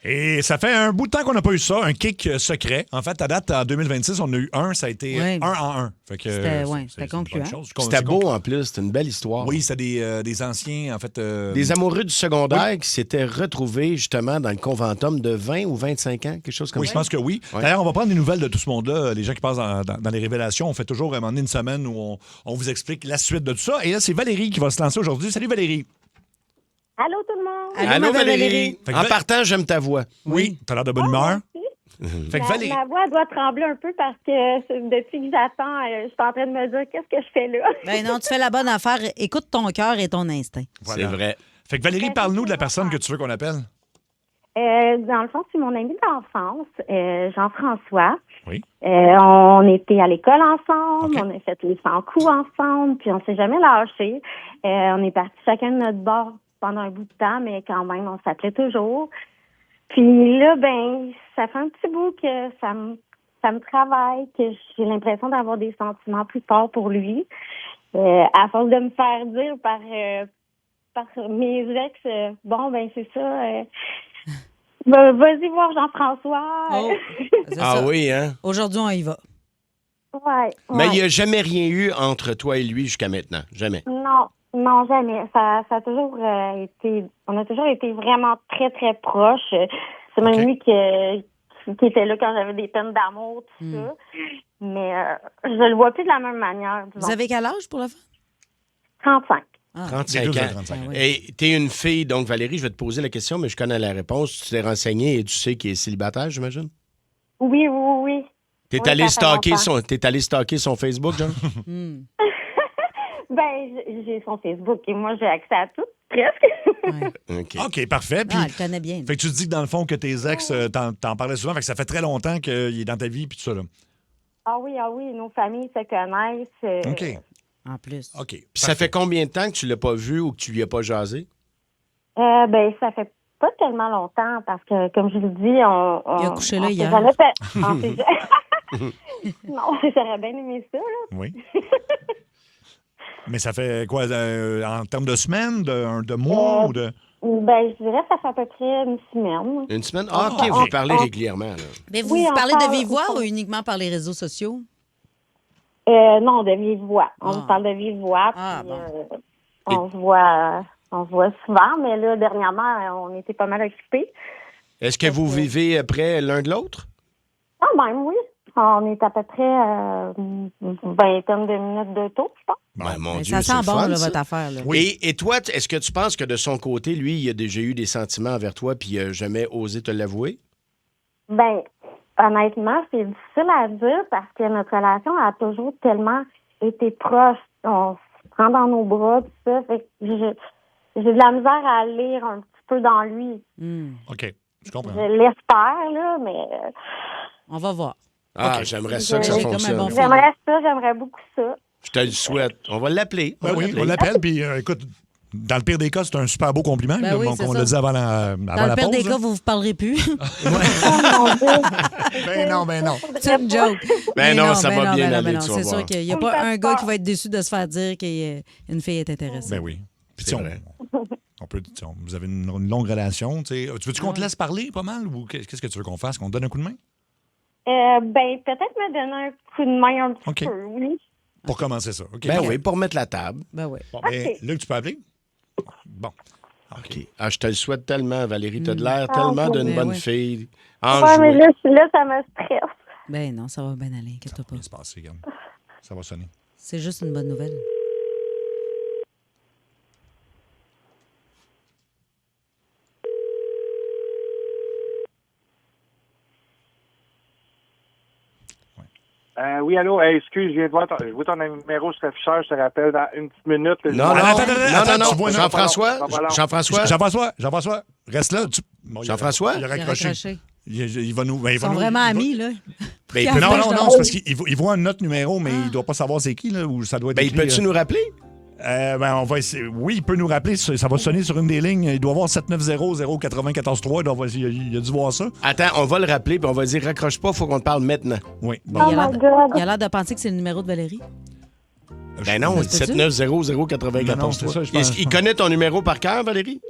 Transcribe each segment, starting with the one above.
Et ça fait un bout de temps qu'on n'a pas eu ça, un kick secret. En fait, à date, en 2026, on a eu un, ça a été Ouais. 1-1. Fait que C'était c'est concluant. une bonne chose. C'était beau en plus, c'était une belle histoire. Oui, c'était des anciens, en fait. Des amoureux du secondaire qui s'étaient retrouvés justement dans le conventum de 20 ou 25 ans, quelque chose comme Oui, ça. je pense que oui. Ouais. D'ailleurs, on va prendre des nouvelles de tout ce monde-là. Les gens qui passent dans les révélations, on fait toujours un moment donné une semaine où on vous explique la suite de tout ça. Et là, c'est Valérie qui va se lancer aujourd'hui. Salut Valérie. Allô tout le monde? Allô, Allô, Madame Valérie. Fait que En partant, j'aime ta voix. Oui, t'as l'air de bonne humeur. Fait que Ma, Valérie. ma voix doit trembler un peu parce que depuis que j'attends, je suis en train de me dire qu'est-ce que je fais là. Ben non, tu fais la bonne affaire. Écoute ton cœur et ton instinct. Voilà. C'est vrai. Fait que Valérie, parle-nous de la personne que tu veux qu'on appelle. Dans le fond, c'est mon ami d'enfance, Jean-François. Oui. On était à l'école ensemble, OK. on a fait les 100 coups ensemble, puis on s'est jamais lâchés. On est partis chacun de notre bord pendant un bout de temps, mais quand même, on s'appelait toujours. Puis là, ben, ça fait un petit bout que ça me travaille, que j'ai l'impression d'avoir des sentiments plus forts pour lui. À force de me faire dire par mes ex, bon, ben, c'est ça. Vas-y voir Jean-François. Oh, c'est Ah ça. oui, hein? Aujourd'hui, on y va. Ouais. Mais il ouais. n'y a jamais rien eu entre toi et lui jusqu'à maintenant. Jamais. Non, jamais. Ça a toujours été. On a toujours été vraiment très, très proches. C'est même OK. lui qui était là quand j'avais des peines d'amour, tout ça. Mais je le vois plus de la même manière. Disons. Vous avez quel âge pour le faire? 35. Ah. 35 Les deux, ans. 35 ans. Ah oui. Et t'es une fille, donc Valérie, je vais te poser la question, mais je connais la réponse. Tu t'es renseignée et tu sais qu'il est célibataire, j'imagine? Oui. Oui, T'es allé ça fait longtemps. t'es allé stalker son Facebook, John? Ben, j'ai son Facebook et moi, j'ai accès à tout, presque. Ouais. OK. OK, parfait. Puis, Ah, elle connaît bien. fait que tu te dis que dans le fond, que tes ex, t'en parlais souvent, fait que ça fait très longtemps qu'il est dans ta vie, puis tout ça, là. Ah oui, nos familles se connaissent. OK. En plus. OK. Puis ça fait combien de temps que tu l'as pas vu ou que tu lui as pas jasé? Ben, ça fait pas tellement longtemps parce que, comme je le dis, on Il a couché là on s'est hier. jamais fait- on s'est non, j'aurais bien aimé ça, là. Oui. Mais ça fait quoi, en termes de semaines, de mois ou de... Ben, je dirais que ça fait à peu près une semaine. Une semaine? Ah, OK, vous parlez régulièrement, là. Mais vous, Oui, vous on parlez parle- de vive voix ou uniquement par les réseaux sociaux? Non, de vive voix. On Ah. se parle de vive voix. Ah, Puis, bon. on se voit souvent, mais là, dernièrement, on était pas mal occupés. Est-ce que vous vivez près l'un de l'autre? Quand même, oui. On est à peu près une vingtaine de minutes d'auto, je pense. Ben, mon Mais Dieu, ça c'est sent le bon, fun, là, ça. votre affaire. Là. Oui. Et toi, est-ce que tu penses que de son côté, lui, il a déjà eu des sentiments envers toi puis il n'a jamais osé te l'avouer? Ben, honnêtement, c'est difficile à dire parce que notre relation a toujours tellement été proche. On se prend dans nos bras, tout ça. Fait que j'ai de la misère à lire un petit peu dans lui. OK, je comprends. Je l'espère, là, mais On va voir. Ah, OK. j'aimerais ça que ça J'ai comme un fonctionne. bon feeling. j'aimerais beaucoup ça. Je te le souhaite. On va l'appeler. Ben oui, on l'appelle, puis écoute, dans le pire des cas, c'est un super beau compliment, Ben là, oui, comme c'est on ça. l'a dit avant la Dans avant le la pire pause. des là. cas, vous ne vous parlerez plus. Oh mon Dieu! Ben non. C'est une joke. Ben non, ça va bien ben aller, non. tu vas C'est voir. sûr qu'il n'y a On pas me fait un gars peur. qui va être déçu de se faire dire qu'une fille est intéressée. Ben oui. Puis C'est tu sais, vrai. on peut, tu sais, vous avez une longue relation. Tu sais. Tu veux-tu qu'on te laisse parler pas mal ou qu'est-ce que tu veux qu'on fasse? Qu'on te donne un coup de main? Ben, peut-être me donner un coup de main un petit OK. peu, oui. Pour commencer ça. OK. Ben oui, pour mettre la table. Ben oui. Bon, ben, Luc, tu peux appeler? Bon. OK. Ah, je te le souhaite tellement, Valérie. Tu as de l'air tellement d'une ben bonne oui. fille. Ouais, mais Enjouée. là, ça me stresse. Ben non, ça va bien aller, inquiète-toi pas. Ça va se passer, regarde. Ça va sonner. C'est juste une bonne nouvelle. Oui, allô? Hey, excuse, je viens de voir je vois ton numéro sur l'afficheur, je te rappelle dans une petite minute. Non, Attends, tu vois, non. Jean-François? Ça va pas long. Jean-François, reste là. Bon, Jean-François? Il a Il a raccroché. raccroché. Il va nous. Ben, il Ils va sont nous- vraiment il va- amis, là. Ben, Puis Non, après, non, je non, te- c'est parce qu'il voit un autre numéro, mais il doit pas savoir c'est qui, là, ou ça doit être. Ben, écrit, peux-tu nous rappeler? Ben, on va essayer. Oui, il peut nous rappeler. Ça va sonner sur une des lignes. Il doit avoir 790-094-3. Il a dû voir ça. Attends, on va le rappeler, puis on va dire raccroche pas, faut qu'on te parle maintenant. Oui. Mais Oh il a my l'air God. il a l'air de penser que c'est le numéro de Valérie. Ben non, Ça se peut-tu? 790-094-3. Non, c'est ça, je pense. Il connaît ton numéro par cœur, Valérie?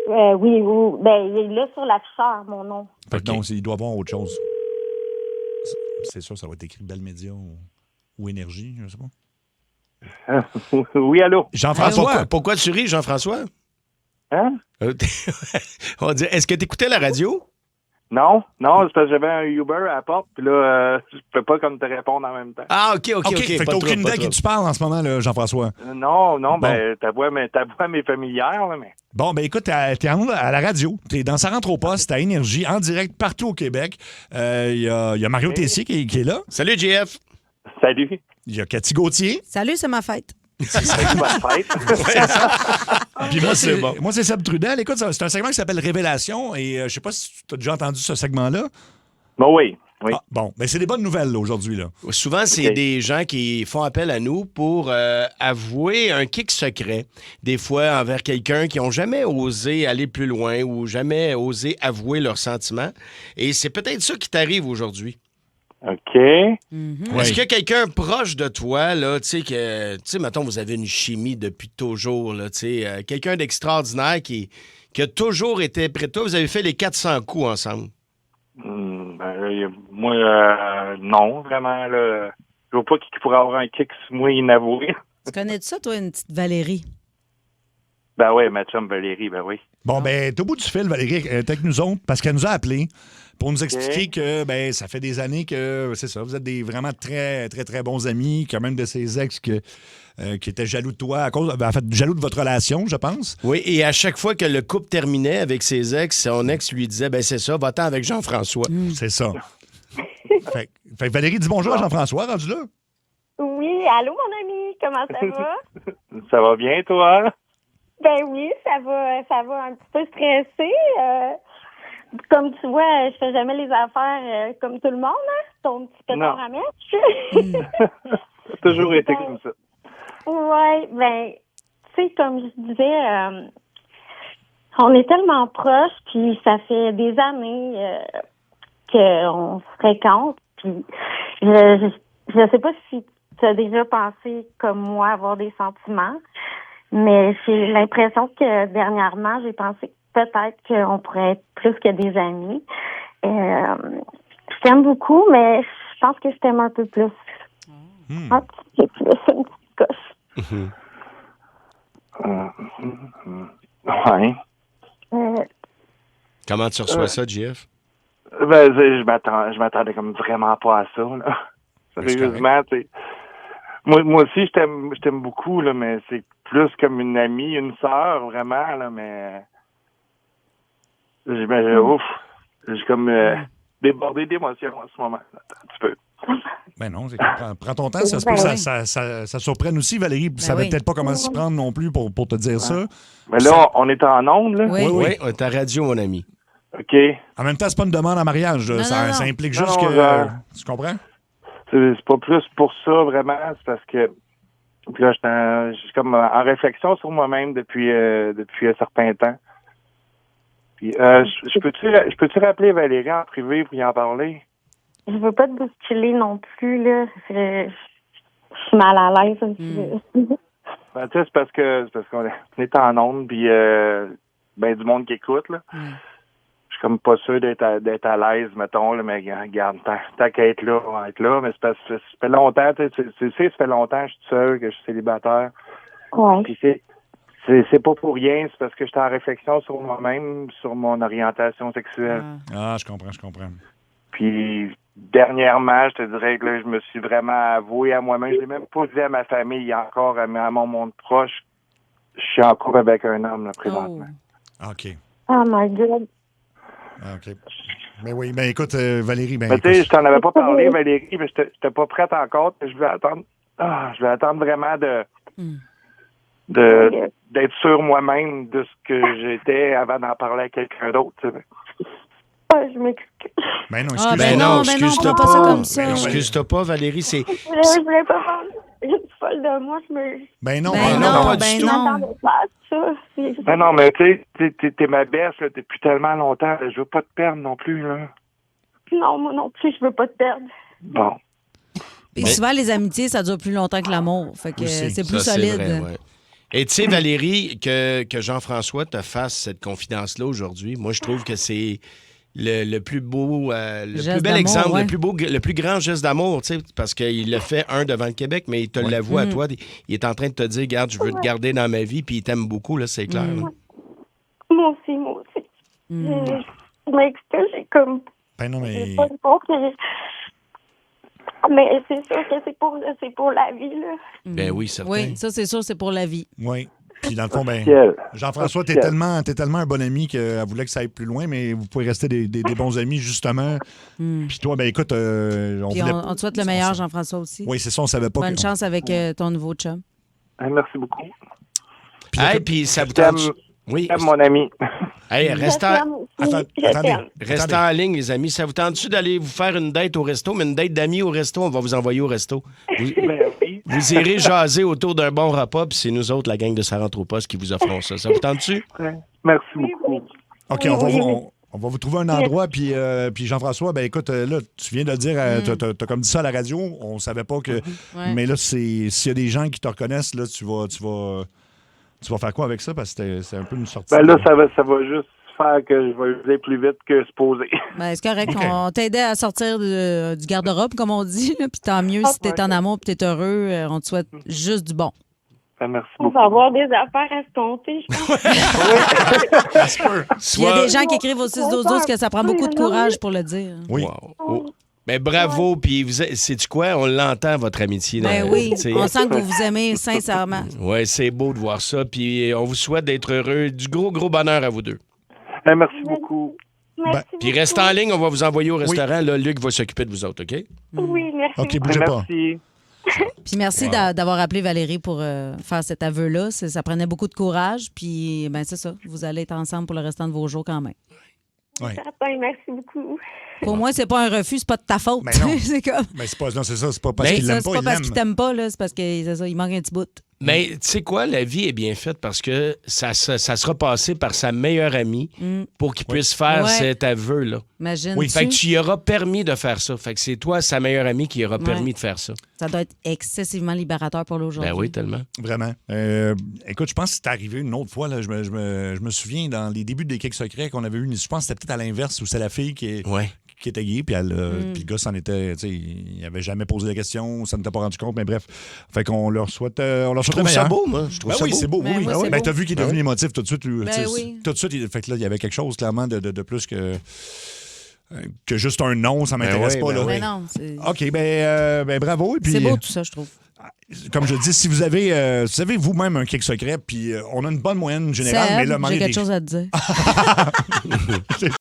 Oui, oui. Ben, il est là sur l'afficheur, mon nom. Fait que OK. non, il doit y avoir autre chose. C'est sûr, ça va être écrit Belle Média ou Énergie, je sais pas. Oui, allô? Jean-François, Pourquoi tu ris, Jean-François? Hein? On dit, est-ce que tu écoutais la radio? Non, c'est parce que j'avais un Uber à la porte, puis là, je peux pas comme te répondre en même temps. Ah, OK. OK, fait que pas t'as trop, aucune pas idée à qui trop. tu parles en ce moment, là, Jean-François. Non, ben, ta voix m'est familière, là, mais... Bon, ben écoute, t'es à la radio. T'es dans Ça rentre au poste, à Énergie, en direct partout au Québec. Il y a Mario Tessier qui est là. Salut, JF. Salut. Il y a Cathy Gauthier. Salut, c'est ma fête. Bonne fête. Puis C'est bon. moi, c'est Seb Trudel. Écoute, c'est un segment qui s'appelle Révélation. Et je sais pas si tu as déjà entendu ce segment-là. Bon, oui. Ah, bon, ben c'est des bonnes nouvelles là, aujourd'hui. Là. Souvent, c'est OK. des gens qui font appel à nous pour avouer un kick secret. Des fois, envers quelqu'un qui n'ont jamais osé aller plus loin ou jamais osé avouer leurs sentiments. Et c'est peut-être ça qui t'arrive aujourd'hui. OK. Oui. Est-ce qu'il y a quelqu'un proche de toi, là, tu sais, mettons, vous avez une chimie depuis toujours, là, tu sais, quelqu'un d'extraordinaire qui a toujours été près de toi, vous avez fait les 400 coups ensemble. Moi, non, vraiment, là. Je vois pas qui pourrait avoir un kick sur moi inavoué. Tu connais de ça, toi, une petite Valérie? Ben oui, ma chum Valérie, ben oui. Bon, ben, t'es au bout du fil, Valérie, elle est avec nous autres, parce qu'elle nous a appelés pour nous expliquer que, ben, ça fait des années que, c'est ça, vous êtes des vraiment très, très, très bons amis, quand même de ses ex qui étaient jaloux de toi, à cause, en fait, jaloux de votre relation, je pense. Oui, et à chaque fois que le couple terminait avec ses ex, son ex lui disait, ben c'est ça, va-t'en avec Jean-François. C'est ça. fait que Valérie dit bonjour à Jean-François, rendu là. Oui, allô, mon ami, comment ça va? Ça va bien, toi? Ben oui, ça va un petit peu stressé. Comme tu vois, je fais jamais les affaires comme tout le monde, hein? Ton petit pétard Non. à mèche. Ça a toujours été comme ça. Ouais, ben, tu sais, comme je disais, on est tellement proches, puis ça fait des années qu'on se fréquente, puis je sais pas si tu as déjà pensé comme moi avoir des sentiments, mais j'ai l'impression que dernièrement, j'ai pensé que peut-être qu'on pourrait être plus que des amis. Je t'aime beaucoup, mais je pense que je t'aime un peu plus. Un petit peu plus, une petite coche. Ouais. Comment tu reçois ça, JF? Ben, je m'attendais comme vraiment pas à ça, là. Sérieusement, tu sais. Moi aussi, je t'aime beaucoup, là, mais c'est plus comme une amie, une sœur, vraiment, là, mais... Ouf, j'ai comme débordé d'émotions en ce moment, là, un petit peu. Ben non, prends ton temps, ça se peut que ça surprenne aussi, Valérie. Vous savez oui. peut-être pas comment s'y prendre non plus pour te dire ça. Mais là, on est en onde, là? Oui. Oui, ta radio, mon ami. OK. En même temps, c'est pas une demande en mariage. Non, ça non. implique Non, juste non, que... Tu comprends? C'est pas plus pour ça, vraiment. C'est parce que puis là, je suis comme en réflexion sur moi-même depuis un certain temps. Puis, je peux-tu rappeler Valérie en privé pour y en parler? Je veux pas te bousculer non plus, là. Je suis mal à l'aise un petit peu. Ben, tu sais, c'est parce qu'on est en onde, puis ben du monde qui écoute, là. Je suis comme pas sûr d'être à l'aise, mettons, là, mais regarde, tant qu'à être là, on va être là, mais c'est parce que ça fait longtemps, tu sais, ça fait longtemps que je suis seul, que je suis célibataire. Ouais. Puis c'est pas pour rien, c'est parce que j'étais en réflexion sur moi-même, sur mon orientation sexuelle. Ah, je comprends. Puis dernièrement, je te dirais que là, je me suis vraiment avoué à moi-même. Je l'ai même pas dit à ma famille encore, à mon monde proche. Je suis en couple avec un homme, là, présentement. OK. Oh my God. OK. Mais oui, ben écoute, Valérie, ben Mais tu sais, écoute, je t'en avais pas parlé, Valérie, mais j'étais pas prête encore. Je vais attendre. Je vais attendre vraiment d'être sûr moi-même de ce que j'étais avant d'en parler à quelqu'un d'autre. Tu sais. Je m'excuse. ben non, Ah, excuse-moi. ben non, excuse-toi prends pas ça comme ça. Excuse-toi pas, Valérie, c'est... Je voulais pas faire une folle de moi. Ben non, Ben non, non, pas ben du tout. non. m'attendais pas à ça. Ben non, mais tu sais, t'es ma bête là, depuis tellement longtemps. Là, je veux pas te perdre non plus, là. Non, moi non plus, je veux pas te perdre. Bon. Et souvent, les amitiés, ça dure plus longtemps que l'amour. Fait que Aussi. c'est plus Ça, c'est solide. vrai, ouais. Et tu sais, Valérie, que Jean-François te fasse cette confidence-là aujourd'hui, moi, je trouve que c'est le plus beau, le Geste plus bel d'amour, exemple, ouais. le plus grand geste d'amour, tu sais, parce qu'il le fait, devant le Québec, mais il te l'avoue à toi. Il est en train de te dire, regarde, je veux te garder dans ma vie, puis il t'aime beaucoup, là, c'est clair. là. Moi aussi. Je m'excuse, j'ai comme... Ben non, mais. j'ai pas compris. Mais c'est sûr que c'est pour la vie, là. Ben oui, certain. Oui, ça, c'est sûr, c'est pour la vie. Oui. Puis dans le fond, ben. Officiel. Jean-François, t'es Officiel. tellement un bon ami qu'elle voulait que ça aille plus loin, mais vous pouvez rester des bons amis, justement. Puis toi, ben écoute, Puis on te souhaite le meilleur, Jean-François, aussi. Oui, c'est ça, on savait pas. Bonne chance avec ton nouveau chum. Merci beaucoup. Hey, puis ça vous T'aimes, tente... Oui. t'aimes, mon ami. Hey, Je reste t'aime aussi, Attends- je attendez. t'aime. Restez en ligne, les amis. Ça vous tente-tu d'aller vous faire une date au resto, mais une date d'amis au resto, on va vous envoyer au resto. Ben oui. Vous irez jaser autour d'un bon repas, puis c'est nous autres, la gang de Ça rentre au poste, qui vous offrons ça. Ça vous tente-tu? Merci beaucoup. OK, Oui, on va, oui, vous, on va vous trouver un endroit. Puis Jean-François, ben écoute, là, tu viens de le dire, t'as comme dit ça à la radio, on savait pas que. Ouais. Mais là, s'il y a des gens qui te reconnaissent, là, tu vas faire quoi avec ça? Parce que c'est un peu une sortie. Ben là, ça va juste faire que je vais aller plus vite que supposé. Ben, c'est correct. OK. On t'aidait à sortir du garde-robe, comme on dit. là. Puis tant mieux si t'es en amour et t'es heureux. On te souhaite juste du bon. Ben, merci On beaucoup. va avoir des affaires à se compter, je pense. Puis il y a des gens qui écrivent au 6-12-12 que ça prend beaucoup de courage pour le dire. Oui. Wow. Oh. Ben bravo, puis sais-tu quoi? On l'entend, votre amitié. Ben là, oui, tu sais. on sent que vous vous aimez sincèrement. Ouais, c'est beau de voir ça, puis on vous souhaite d'être heureux. Du gros bonheur à vous deux. Ben, merci beaucoup. Merci Puis beaucoup. restez en ligne, on va vous envoyer au restaurant. Là, Luc va s'occuper de vous autres, OK? Oui, merci. OK, beaucoup. bougez pas. Merci. Puis merci d'avoir appelé Valérie pour faire cet aveu-là. Ça prenait beaucoup de courage. Puis, ben c'est ça. Vous allez être ensemble pour le restant de vos jours quand même. Ouais. Certain, merci beaucoup. Pour moi, c'est pas un refus, c'est pas de ta faute. Ben non. c'est comme. Mais c'est pas, non, c'est ça, c'est pas parce Ben, qu'il Ça, l'aime c'est pas, pas il parce l'aime. qu'il t'aime pas, là, c'est parce que c'est ça, il manque un petit bout. Mais tu sais quoi, la vie est bien faite parce que ça sera passé par sa meilleure amie pour qu'il puisse faire Ouais. cet aveu-là. Imagine. Oui. Fait que tu y auras permis de faire ça. Fait que c'est toi, sa meilleure amie, qui aura permis de faire ça. Ça doit être excessivement libérateur pour l'aujourd'hui. Ben oui, tellement. Vraiment. Écoute, je pense que c'est arrivé une autre fois. Là, je me souviens dans les débuts des Cakes secrets qu'on avait eu. Je pense que c'était peut-être à l'inverse où c'est la fille Ouais. qui était gay, puis puis le gars s'en était, tu sais, il avait jamais posé la question, ça ne t'a pas rendu compte, mais bref. Fait qu'on leur souhaite Je le trouve meilleur. ça beau, moi. Je trouve Ben ça oui, beau. c'est beau. Ben oui, moi, ben c'est oui. Ben, beau. t'as vu qu'il est devenu émotif tout de suite. Ben tu sais, oui. Tout de suite, fait que là, il y avait quelque chose, clairement, de plus que juste un non, ça m'intéresse oui, pas. ben là. Mais non, c'est OK, ben bravo. Et puis, c'est beau tout ça, je trouve. comme je dis, si vous avez vous-même un cake secret, puis on a une bonne moyenne générale, mais là, Seb, manquez j'ai des quelque chose à te dire.